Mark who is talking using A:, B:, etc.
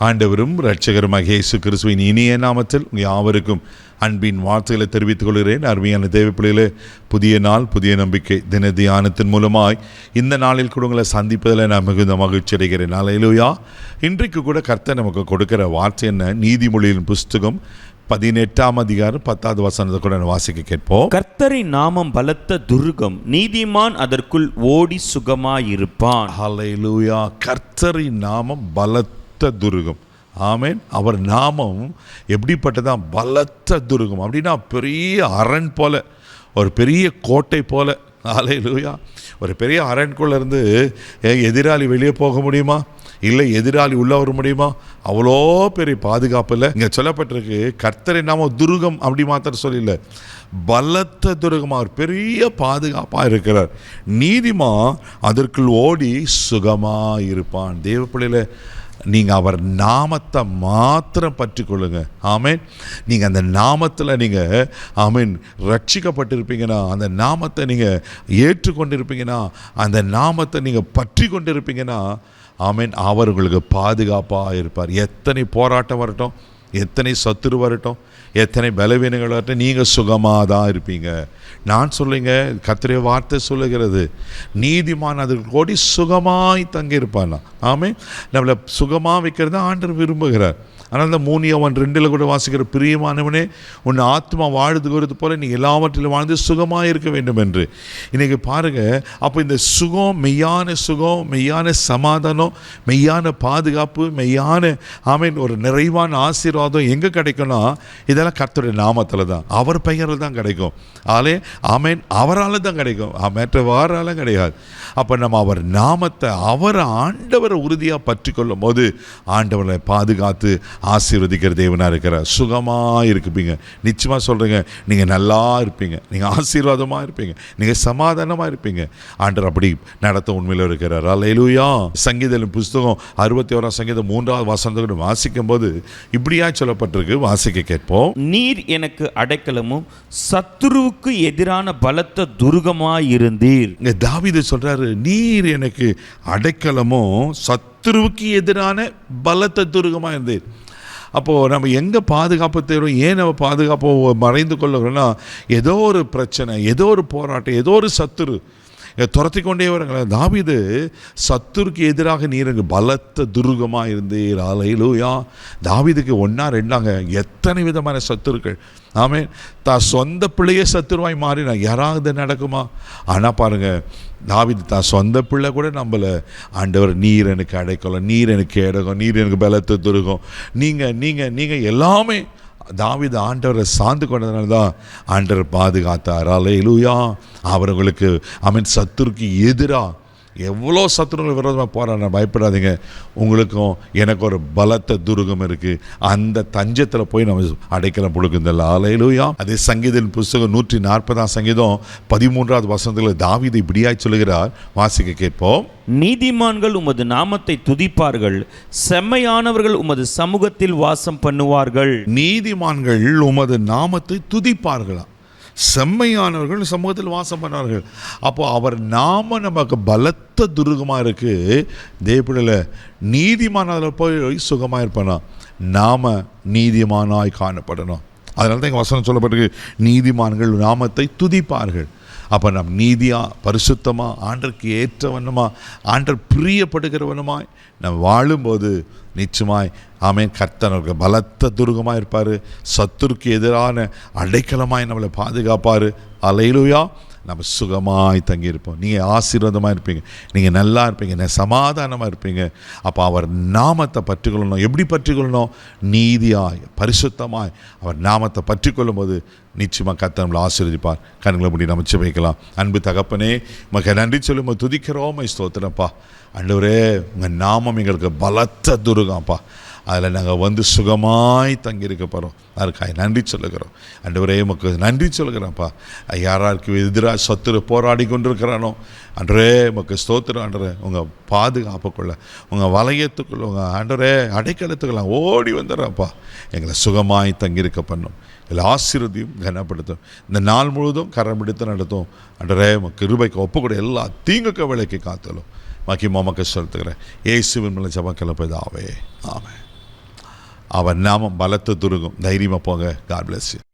A: ஆண்டவரும் இரட்சகருமாகிய இயேசு கிறிஸ்துவின் இனிய நாமத்தில் யாவருக்கும் அன்பின் வார்த்தைகளை தெரிவித்துக் கொள்கிறேன். அருமையான தேவப்பிள்ளைகளே, புதிய நாள், புதிய நம்பிக்கை தின தியானத்தின் மூலமாய் இந்த நாளில் கூட உங்களை சந்திப்பதில் நான் மிகுந்த மகிழ்ச்சி அடைகிறேன். அல்லேலூயா. இன்றைக்கு கூட கர்த்தர் நமக்கு கொடுக்கிற வார்த்தை என்ன? நீதிமொழியின் புஸ்தகம் 18ஆம் அதிகாரம் 10வது வசனத்தை கூட வாசிக்க கேட்போம்.
B: கர்த்தரின் நாமம் பலத்த துர்கம், நீதிமான் அதற்குள் ஓடி சுகமாயிருப்பான்.
A: அல்லேலூயா. கர்த்தரின் நாமம் பலத்த துர்கம். ஆமென். அவர் நாமம் எப்படிப்பட்டதான்? பலத்த துர்கம். அப்படின்னா பெரிய அரண் போல, ஒரு பெரிய கோட்டை போல. அல்லேலூயா. ஒரு பெரிய அரண்குள்ள இருந்து எதிராளி வெளியே போக முடியுமா? இல்லை எதிராளி உள்ள வர முடியுமா? அவ்வளோ பெரிய பாதுகாப்பு இல்லை. இங்கே சொல்லப்பட்டிருக்கு கர்த்தரின் நாமம் துர்கம். அப்படி மாத்திரம் சொல்லல, பலத்த துர்கம். அவர் பெரிய பாதுகாப்பாக இருக்கிறார். நீதிமான் அதற்குள் ஓடி சுகமாக இருப்பான். தேவ பிள்ளையில நீங்கள் அவர் நாமத்தை மாத்திரம் பற்றி கொள்ளுங்க. ஆமேன். நீங்கள் அந்த நாமத்தில் நீங்கள் ஆமீன் ரட்சிக்கப்பட்டிருப்பீங்கன்னா, அந்த நாமத்தை நீங்கள் ஏற்றுக்கொண்டிருப்பீங்கன்னா, அந்த நாமத்தை நீங்கள் பற்றி கொண்டிருப்பீங்கன்னா, ஆமீன், அவர் உங்களுக்கு பாதுகாப்பாக இருப்பார். எத்தனை போராட்டம் வரட்டும், எத்தனை சத்துரு வரட்டும், எத்தனை பலவீனங்கள் வரட்டும், நீங்கள் சுகமாக தான் இருப்பீங்க. நான் சொல்லுங்க, கர்த்தருடைய வார்த்தை சொல்லுகிறது, நீதிமான் அதற்கு கோடி சுகமாய் தங்கியிருப்பான். ஆமென். நம்மளை சுகமாக வைக்கிறது ஆண்டவர் விரும்புகிறார். ஆனால் அந்த 3:2 கூட வாசிக்கிற, பிரியமானவனே உன் ஆத்மா வாழ்ந்துகிறது போல நீ எல்லாவற்றிலும் வாழ்ந்து சுகமாக இருக்க வேண்டும் என்று. இன்றைக்கி பாருங்கள், அப்போ இந்த சுகம், மெய்யான சமாதானம், மெய்யான பாதுகாப்பு, மெய்யான ஆமீன் ஒரு நிறைவான ஆசீர்வாதம் எங்கே கிடைக்கும்னா, இதெல்லாம் கர்த்தருடைய நாமத்தில் தான், அவர் பெயரில் தான் கிடைக்கும். ஆமீன், அவரால் தான் கிடைக்கும், மற்றவாறால் கிடையாது. அப்போ நம்ம அவர் நாமத்தை, ஆண்டவரை உறுதியாக பற்றி கொள்ளும் போது ஆண்டவரை பாதுகாத்து ஆசீர்வதிக்கிற தேவனாக இருக்கிறார். சுகமாக இருப்பீங்க. நிச்சயமாக சொல்கிறீங்க, நீங்கள் நல்லா இருப்பீங்க, நீங்கள் ஆசீர்வாதமாக இருப்பீங்க, நீங்கள் சமாதானமாக இருப்பீங்க. ஆண்டவர் அப்படி நடத்த உண்மையில் இருக்கிறார். அல்லேலூயா. சங்கீதம் புஸ்தகம் 61ஆம் சங்கீதம் 3வது வசனத்தை வாசிக்கும் போது இப்படியா சொல்லப்பட்டிருக்கு, வாசிக்க கேட்போம்.
B: நீர் எனக்கு அடைக்கலமும் சத்துருவுக்கு எதிரான பலத்த துர்கமாயிருந்தீர்.
A: தாவீது சொல்றாரு, நீர் எனக்கு அடைக்கலமும் சத்துருவுக்கு எதிரான பலத்த துர்கமாக இருந்தீர். அப்போது நம்ம எங்கே பாதுகாப்பு தேடும்? ஏன் நம்ம பாதுகாப்பை மறைந்து கொள்ளுகிறோன்னா, ஏதோ ஒரு பிரச்சனை, ஏதோ ஒரு போராட்டம், ஏதோ ஒரு சத்துரு துரத்தி கொண்டே வரங்கள. தாவீது சத்துருக்கு எதிராக நீர் எனக்கு பலத்த துர்கமாக இருந்தீர். அல்லேலூயா. தாவீதுக்கு 1 2 எத்தனை விதமான சத்துருக்கள். ஆமென். தான் சொந்த பிள்ளையே சத்துருவாய் மாறினா யாராவது நடக்குமா? ஆனால் பாருங்கள், தாவீது தான் சொந்த பிள்ளை கூட நம்மளை, ஆண்டவர் நீர் எனக்கு அடைக்கலம், நீர் எனக்கு இடகம், நீர் எனக்கு பலத்த துர்கம், நீங்கள் எல்லாமே. தாவீது ஆண்டவரை சார்ந்து கொண்டதுனால தான் ஆண்டவர் பாதுகாத்தார். அல்லேலூயா. அவர்களுக்கு சத்துருக்கு எதிராக எவ்வளோ சத்துருங்கள் விரோதமாக போகிறாங்க. பயப்படாதீங்க. உங்களுக்கும் எனக்கு ஒரு பலத்த துர்கம் இருக்குது. அந்த தஞ்சத்தில் போய் நம்ம அடைக்கலம் கொடுக்குறதில்ல. அல்லேலூயா. அதே சங்கீதம் புஸ்தகம் 140ஆம் சங்கீதம் 13வது வசனத்தில் தாவீது இப்படியாய் சொல்லுகிறார், வாசிக்க கேட்போம்.
B: நீதிமான்கள் உமது நாமத்தை துதிப்பார்கள், செம்மையானவர்கள் உமது சமூகத்தில் வாசம் பண்ணுவார்கள்.
A: நீதிமான்கள் உமது நாமத்தை துதிப்பார்களா, செம்மையானவர்கள் சமூகத்தில் வாசம் பண்ணார்கள். அப்போ அவர் நாம நமக்கு பலத்த துர்கமாக இருக்குது. தேவப்பிள்ளையில நீதிமான அதில் போய் சுகமாக இருப்பானா, நாம நீதிமானாய் காணப்படணும். அதனால தான் எங்கள் வசனம் சொல்லப்பட்டிருக்கு, நீதிமான்கள் நாமத்தை துதிப்பார்கள். அப்போ நம் நீதியாக, பரிசுத்தமாக, ஆண்டருக்கு ஏற்றவண்ணமாக, ஆண்டர் பிரியப்படுகிறவனுமாய் நம்ம வாழும்போது நிச்சயமாய் ஆமென், கர்த்தருக்கு பலத்த துர்கமாக இருப்பார். சத்துருக்கு எதிரான அடைக்கலமாய் நம்மளை பாதுகாப்பார். அல்லேலூயா. நம்ம சுகமாய் தங்கியிருப்போம். நீங்கள் ஆசீர்வாதமாக இருப்பீங்க, நீங்கள் நல்லா இருப்பீங்க, சமாதானமாக இருப்பீங்க. அப்போ அவர் நாமத்தை பற்றி கொள்ளணும். எப்படி பற்றி கொள்ளணும்? நீதியாய், பரிசுத்தமாய் அவர் நாமத்தை பற்றி கொள்ளும் போது நிச்சயமாக கர்த்தர் நம்மளை ஆசீர்வதிப்பார். கண்களை முடி நம்ம ஜெபிக்கலாம். அன்பு தகப்பனே, உமக்கு நன்றி சொல்லும்போது துதிக்கிறோம், ஸ்தோத்திரப்பா. ஆண்டவரே, உங்கள் நாமம் எங்களுக்கு பலத்த துர்கம்ப்பா. அதில் நாங்கள் வந்து சுகமாய் தங்கியிருக்க போகிறோம். அதுக்காக நன்றி சொல்லுகிறோம். ஆண்டவரே, உமக்கு நன்றி சொல்லுகிறோம்ப்பா. யாராருக்கு எதிராக சத்துரு போராடி கொண்டிருக்கிறானோ, அன்றே உமக்கு ஸ்தோத்திரம். ஆண்டவரே, உங்கள் பாதுகாப்புக்குள்ள, உங்கள் வளையத்துக்குள்ள, உங்கள் ஆண்டவரே அடைக்கலத்துக்குள்ள ஓடி வந்துடுறப்பா. எங்களை சுகமாய் தங்கியிருக்க பண்ணும். எங்களை ஆசீர்வதியும், கனப்படுத்தும். இந்த நாள் முழுவதும் கரம் பிடித்து நடத்தும். ஆண்டவரே, உமக்கு கிருபைக்கு ஒப்புக்கூட எல்லா தீங்குக்கு விலைக்கு காத்தலும் மகிமை உமக்கு செலுத்துகிறேன். இயேசுவின் மூலம் ஜெபம் கேளும் பிதாவே. ஆமென். அவர் நாமம் பலத்த துருகம். தைரியமாக போங்க. God bless you.